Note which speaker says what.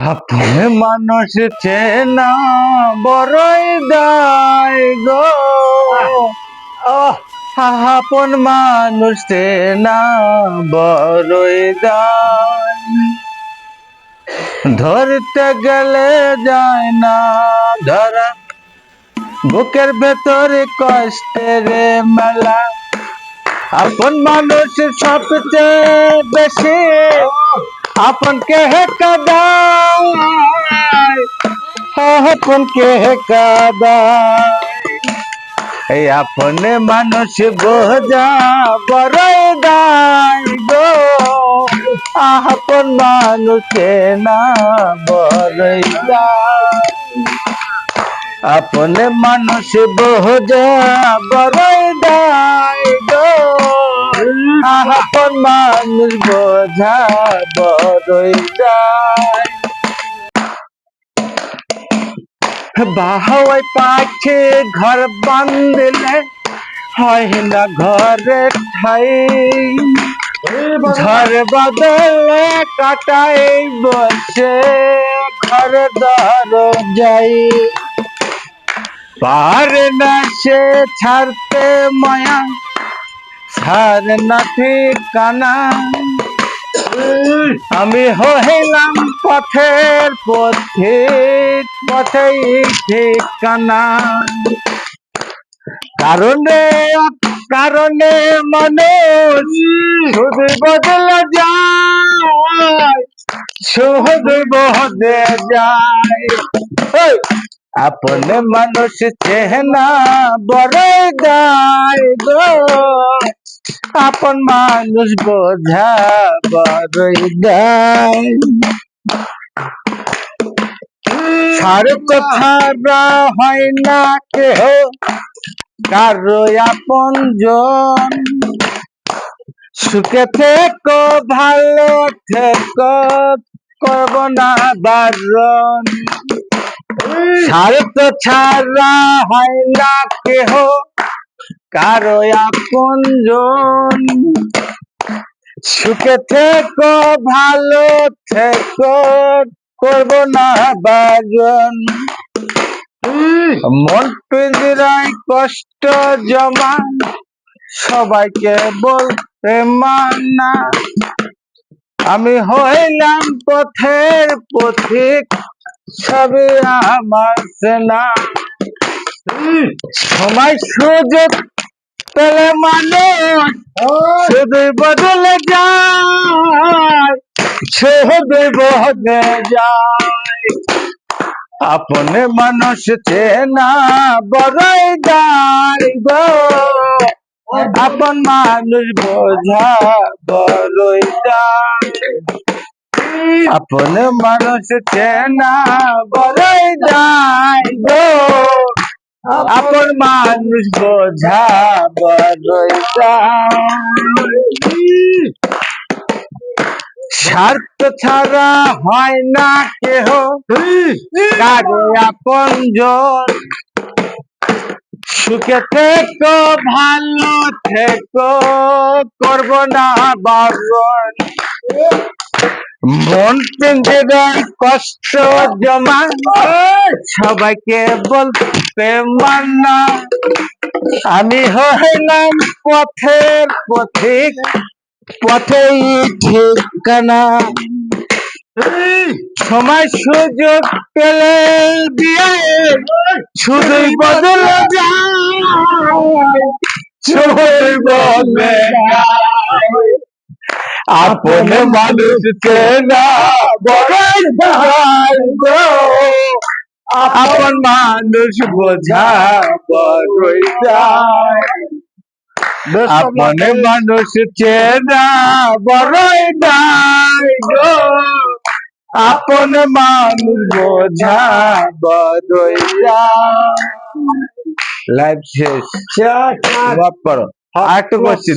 Speaker 1: আপনি মানুষ চেনা বড়ই দায় গো, আপন মানুষ চেনা বড়ই দায়। ধরতে গেলে যায় না ধরা, বুকের ভেতরে কষ্টের মেলা। আপন মানুষ সবচেয়ে বেশি আপনকে কাঁদায়, আপনকে কাঁদায়। এই আপনে মানুষ বোঝা বড়ই দায় গো, আপন মানুষ না বড়ই দায়। আপনে মানুষ বোঝা বড়ই দায় গো, আপন মানুষ বোঝা বড়ই দায়। বাহাওয়াই পাখি ঘর বাঁধলে হয় না ঘরে ঠাই, ঝড় বদলে কাটাই বসে ঘর দর যাই। পারে না সে ছাড়তে মায়া, ছাড় না ঠিকানা। আমি হইলাম পথের পথিক, পথেই ঠিকানা। কারণে কারণে মানুষ শুধু বদলে যায়, শুধু বদলে যায়। আপনে মানুষ চেনা বড়ই দায় গো, আপন মানুষ বোঝা বড়ই দায়। ছাড় কথা হয় না কেহ কারো আপনজন, সুখে থেকো ভালো থেকো করব না বারণ। স্বার্থ ছাড়া হয় না কেহ কারো আপনজন, সুখে থেকো ভালো থেকো করব না বারণ। মন পিঞ্জরায় কষ্ট জমা সবাইকে বলতে মানা। আমি হইলাম পথের পথিক সবে আমার সেনা। সময় সুযোগ পেলে মানুষ শুধু বদলে যায়, শুধু বদলে যায়। আপনে মানুষ চেনা বড়ই দায় গো, আপন মানুষ বোঝা বড়ই দায়। আপনে মানুষ চেনা বড়ই দায় গো, আপন মানুষ বোঝা বড়ই দায়। স্বার্থ ছাড়া হয় না কেহ কারো আপনজন, সুখে থেকো ভালো থেকো করব না বারণ। মন পিঞ্জরায় কষ্ট জমা সবাইকে বলতে মানা। আমি হইলাম পথের পথিক পথেই ঠিকানা। সময় সুযোগ পেলে দিয়ে শুধুই বদলে যায়, শুধুই বদলে যায়। আপন মানুষ চেনা বড়ই দায় গো, আপন মানুষ বোঝা বড়ই দায়। আপন মানুষ চেনা বড়ই দায় গো, আপন মানুষ বোঝা বড়ই দায়। লাইভ শেষ, করো আর একটু করছি।